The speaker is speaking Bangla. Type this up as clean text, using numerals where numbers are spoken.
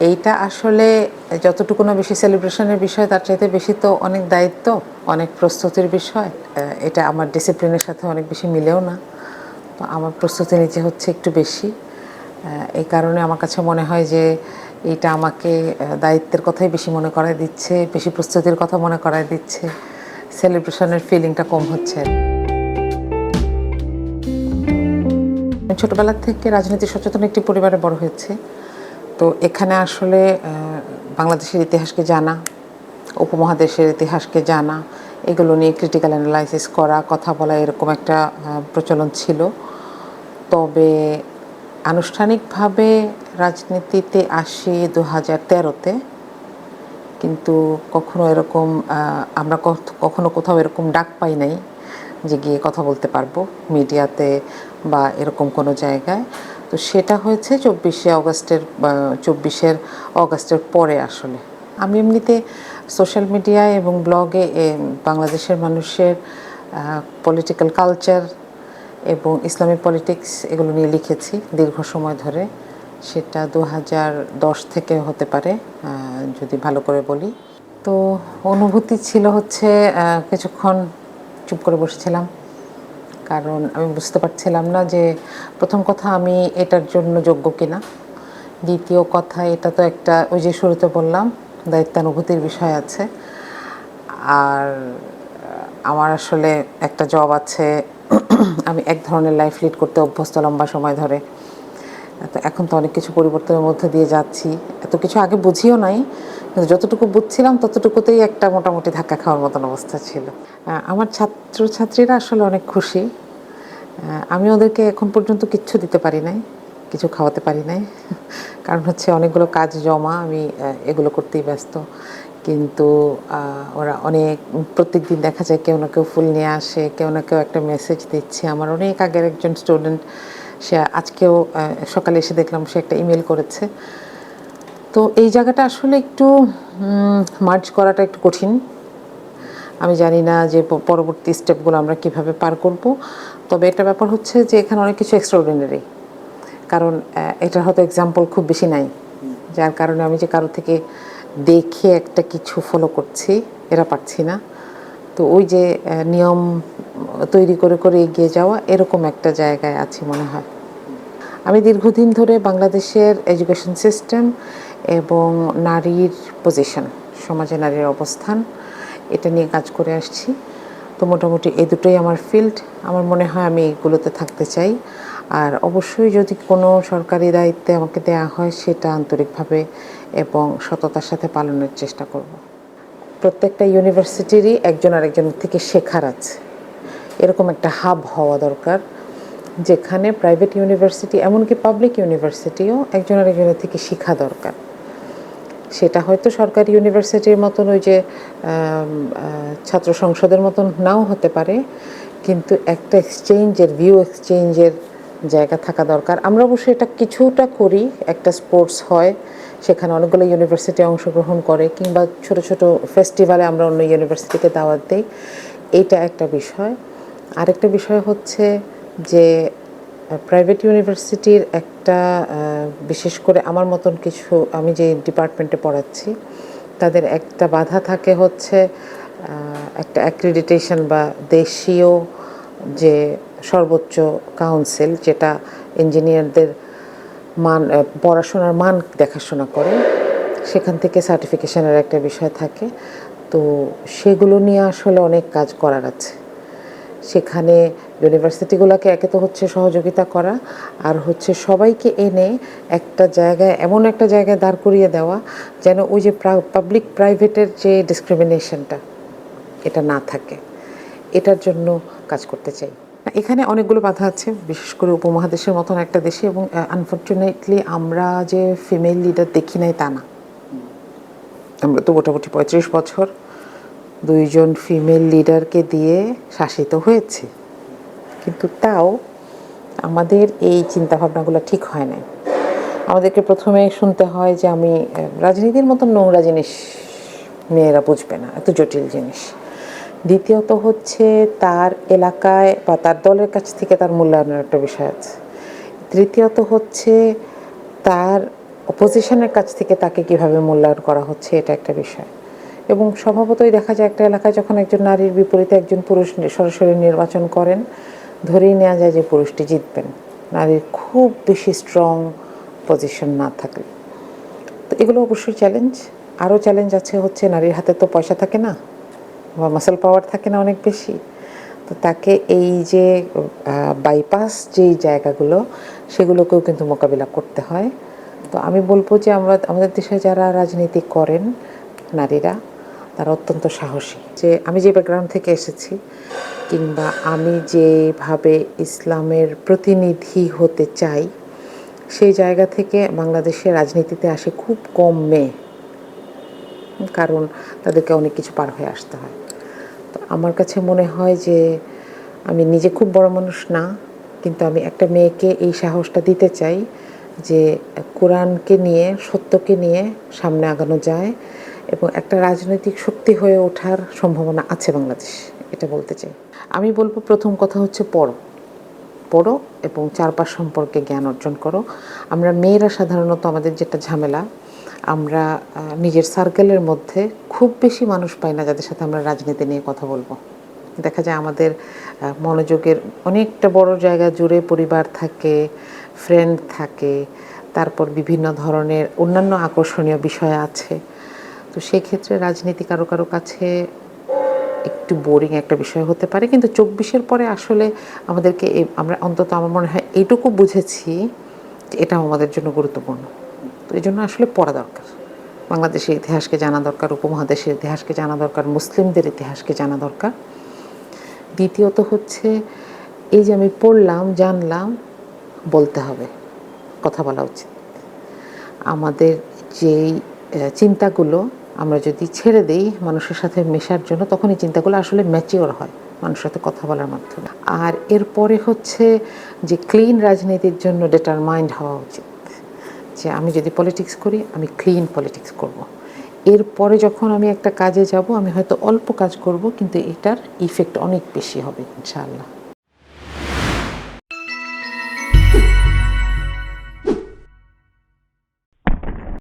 এইটা আসলে যতটুকু না বেশি সেলিব্রেশনের বিষয়, তার চাইতে বেশি তো অনেক দায়িত্ব, অনেক প্রস্তুতির বিষয়। এটা আমার ডিসিপ্লিনের সাথে অনেক বেশি মিলেও না। তো আমার প্রস্তুতি নিতে হচ্ছে একটু বেশি। এই কারণে আমার কাছে মনে হয় যে এইটা আমাকে দায়িত্বের কথাই বেশি মনে করায় দিচ্ছে, বেশি প্রস্তুতির কথা মনে করায় দিচ্ছে, সেলিব্রেশনের ফিলিংটা কম হচ্ছে। ছোটবেলা থেকে রাজনীতি সচেতন একটি পরিবারে বড় হয়েছে। তো এখানে আসলে বাংলাদেশের ইতিহাসকে জানা, উপমহাদেশের ইতিহাসকে জানা, এগুলো নিয়ে ক্রিটিক্যাল অ্যানালাইসিস করা, কথা বলা, এরকম একটা প্রচলন ছিল। তবে আনুষ্ঠানিকভাবে রাজনীতিতে আসি 2013-তে, কিন্তু কখনো এরকম আমরা কখনো কোথাও এরকম ডাক পাই নাই যে গিয়ে কথা বলতে পারবো মিডিয়াতে বা এরকম কোনো জায়গায়। তো সেটা হয়েছে 24শে অগাস্টের পরে। আসলে আমি এমনিতে সোশ্যাল মিডিয়ায় এবং ব্লগে বাংলাদেশের মানুষের পলিটিক্যাল কালচার এবং ইসলামিক পলিটিক্স এগুলো নিয়ে লিখেছি দীর্ঘ সময় ধরে। সেটা 2010 থেকে হতে পারে, যদি ভালো করে বলি। তো অনুভূতি ছিল হচ্ছে কিছুক্ষণ চুপ করে বসেছিলাম, কারণ আমি বুঝতে পারছিলাম না যে প্রথম কথা আমি এটার জন্য যোগ্য কিনা, দ্বিতীয় কথা এটা তো একটা, ওই যে শুরুতে বললাম, দায়িত্বানুভূতির বিষয় আছে। আর আমার আসলে একটা জব আছে, আমি এক ধরনের লাইফ লিড করতে অভ্যস্ত লম্বা সময় ধরে। তো এখন তো অনেক কিছু পরিবর্তনের মধ্যে দিয়ে যাচ্ছি, এত কিছু আগে বুঝিও নাই, কিন্তু যতটুকু বুঝছিলাম ততটুকুতেই একটা মোটামুটি ধাক্কা খাওয়ার মতন অবস্থা ছিল। আমার ছাত্রছাত্রীরা আসলে অনেক খুশি। আমি ওদেরকে এখন পর্যন্ত কিচ্ছু দিতে পারি নাই, কিছু খাওয়াতে পারি নাই, কারণ হচ্ছে অনেকগুলো কাজ জমা, আমি এগুলো করতেই ব্যস্ত। কিন্তু ওরা অনেক, প্রত্যেক দিন দেখা যায় কেউ না কেউ ফুল নিয়ে আসে, কেউ না কেউ একটা মেসেজ দিচ্ছে। আমার অনেক আগের একজন স্টুডেন্ট, সে আজকেও সকালে এসে দেখলাম সে একটা ইমেল করেছে। তো এই জায়গাটা আসলে একটু মার্জ করাটা একটু কঠিন। আমি জানি না যে পরবর্তী স্টেপগুলো আমরা কিভাবে পার করব। তবে একটা ব্যাপার হচ্ছে যে এখানে অনেক কিছু এক্সট্রাঅর্ডিনারি, কারণ এটার হয়তো এক্সাম্পল খুব বেশি নাই, যার কারণে আমি যে কারো থেকে দেখে একটা কিছু ফলো করছি এরা পারছি না। তো ওই যে নিয়ম তৈরি করে করে এগিয়ে যাওয়া, এরকম একটা জায়গায় আছি মনে হয়। আমি দীর্ঘদিন ধরে বাংলাদেশের এডুকেশন সিস্টেম এবং নারীর পজিশন, সমাজে নারীর অবস্থান, এটা নিয়ে কাজ করে আসছি। তো মোটামুটি এই দুটোই আমার ফিল্ড। আমার মনে হয় আমি এগুলোতে থাকতে চাই। আর অবশ্যই যদি কোনো সরকারি দায়িত্বে আমাকে দেওয়া হয়, সেটা আন্তরিকভাবে এবং সততার সাথে পালনের চেষ্টা করব। প্রত্যেকটা ইউনিভার্সিটিরই একজন আরেকজনের থেকে শেখার আছে, এরকম একটা হাব হওয়া দরকার, যেখানে প্রাইভেট ইউনিভার্সিটি, এমনকি পাবলিক ইউনিভার্সিটিও একজন আরেকজনের থেকে শেখা দরকার। সেটা হয়তো সরকারি ইউনিভার্সিটির মতন ওই যে ছাত্র সংসদের মতন নাও হতে পারে, কিন্তু একটা এক্সচেঞ্জের, ভিউ এক্সচেঞ্জের জায়গা থাকা দরকার। আমরা অবশ্যই এটা কিছুটা করি, একটা স্পোর্টস হয়, সেখানে অনেকগুলো ইউনিভার্সিটি অংশগ্রহণ করে, কিংবা ছোট ছোট ফেস্টিভ্যালে আমরা অন্য ইউনিভার্সিটিকে দাওয়াত দিই, এইটা একটা বিষয়। আরেকটা বিষয় হচ্ছে যে প্রাইভেট ইউনিভার্সিটির একটা, বিশেষ করে আমার মতন কিছু, আমি যে ডিপার্টমেন্টে পড়াচ্ছি, তাদের একটা বাধা থাকে হচ্ছে একটা অ্যাক্রিডিটেশন বা দেশীয় যে সর্বোচ্চ কাউন্সিল, যেটা ইঞ্জিনিয়ারদের মান, পড়াশোনার মান দেখাশোনা করে, সেখান থেকে সার্টিফিকেশনের একটা বিষয় থাকে। তো সেগুলো নিয়ে আসলে অনেক কাজ করার আছে। সেখানে ইউনিভার্সিটিগুলোকে একে তো হচ্ছে সহযোগিতা করা, আর হচ্ছে সবাইকে এনে একটা জায়গায়, এমন একটা জায়গায় দাঁড় করিয়ে দেওয়া যেন ওই যে পাবলিক প্রাইভেটের যে ডিসক্রিমিনেশনটা, এটা না থাকে। এটার জন্য কাজ করতে চাই। এখানে অনেকগুলো বাধা আছে, বিশেষ করে উপমহাদেশের মতন একটা দেশে, এবং আনফর্চুনেটলি আমরা যে ফিমেল লিডার দেখি নাই তা না। আমরা তো মোটামুটি 35 বছর 2জন ফিমেল লিডারকে দিয়ে শাসিত হয়েছে, কিন্তু তাও আমাদের এই চিন্তাভাবনাগুলো ঠিক হয় না। আমাদেরকে প্রথমে শুনতে হয় যে আমি, রাজনীতির মতন নোংরা জিনিস মেয়েরা বুঝবে না, এত জটিল জিনিস। দ্বিতীয়ত হচ্ছে তার এলাকায় বা তার দলের কাছ থেকে তার মূল্যায়নের একটা বিষয় আছে। তৃতীয়ত হচ্ছে তার অপোজিশনের কাছ থেকে তাকে কিভাবে মূল্যায়ন করা হচ্ছে, এটা একটা বিষয়। এবং স্বভাবতই দেখা যায় একটা এলাকায় যখন একজন নারীর বিপরীতে একজন পুরুষ সরাসরি নির্বাচন করেন, ধরেই নেওয়া যায় যে পুরুষটি জিতবেন, নারীর খুব বেশি স্ট্রং পজিশন না থাকলে। তো এগুলো অবশ্যই চ্যালেঞ্জ। আরও চ্যালেঞ্জ আছে হচ্ছে নারীর হাতে তো পয়সা থাকে না বা মাসেল পাওয়ার থাকে না অনেক বেশি। তো তাকে এই যে বাইপাস যেই জায়গাগুলো, সেগুলোকেও কিন্তু মোকাবিলা করতে হয়। তো আমি বলবো যে আমাদের দেশে যারা রাজনীতি করেন নারীরা, তারা অত্যন্ত সাহসী। যে আমি যে ব্যাকগ্রাউন্ড থেকে এসেছি, কিংবা আমি যেভাবে ইসলামের প্রতিনিধি হতে চাই, সেই জায়গা থেকে বাংলাদেশের রাজনীতিতে আসে খুব কম মেয়ে, কারণ তাদেরকে অনেক কিছু পার হয়ে আসতে হয়। তো আমার কাছে মনে হয় যে আমি নিজে খুব বড় মানুষ না, কিন্তু আমি একটা মেয়েকে এই সাহসটা দিতে চাই যে কোরআনকে নিয়ে, সত্যকে নিয়ে সামনে আগানো যায় এবং একটা রাজনৈতিক শক্তি হয়ে ওঠার সম্ভাবনা আছে বাংলাদেশ, এটা বলতে চাই। আমি বলবো প্রথম কথা হচ্ছে পড়ো এবং চারপাশ সম্পর্কে জ্ঞান অর্জন করো। আমরা মেয়েরা সাধারণত আমাদের যেটা ঝামেলা, আমরা নিজের সার্কেলের মধ্যে খুব বেশি মানুষ পাই না যাদের সাথে আমরা রাজনীতি নিয়ে কথা বলবো। দেখা যায় আমাদের মনোযোগের অনেকটা বড় জায়গা জুড়ে পরিবার থাকে, ফ্রেন্ড থাকে, তারপর বিভিন্ন ধরনের অন্যান্য আকর্ষণীয় বিষয় আছে। তো সেক্ষেত্রে রাজনীতি কারো কারো কাছে একটু বোরিং একটা বিষয় হতে পারে, কিন্তু 24-এর পরে আসলে আমাদেরকে আমরা অন্তত আমার মনে হয় এইটুকু বুঝেছি যে এটাও আমাদের জন্য গুরুত্বপূর্ণ। তো এই জন্য আসলে পড়া দরকার, বাংলাদেশের ইতিহাসকে জানা দরকার, উপমহাদেশের ইতিহাসকে জানা দরকার, মুসলিমদের ইতিহাসকে জানা দরকার। দ্বিতীয়ত হচ্ছে এই যে আমি পড়লাম, জানলাম, বলতে হবে, কথা বলা উচিত। আমাদের যেই চিন্তাগুলো আমরা যদি ছেড়ে দিই মানুষের সাথে মেশার জন্য, তখন এই চিন্তাগুলো আসলে ম্যাচিওর হয় মানুষের সাথে কথা বলার মাধ্যমে। আর এরপরে হচ্ছে যে ক্লিন রাজনীতির জন্য ডিটারমাইন্ড হওয়া উচিত, যে আমি যদি পলিটিক্স করি আমি ক্লিন পলিটিক্স করব। এরপরে যখন আমি একটা কাজে যাব, আমি হয়তো অল্প কাজ করব, কিন্তু এটার ইফেক্ট অনেক বেশি হবে ইনশাআল্লাহ।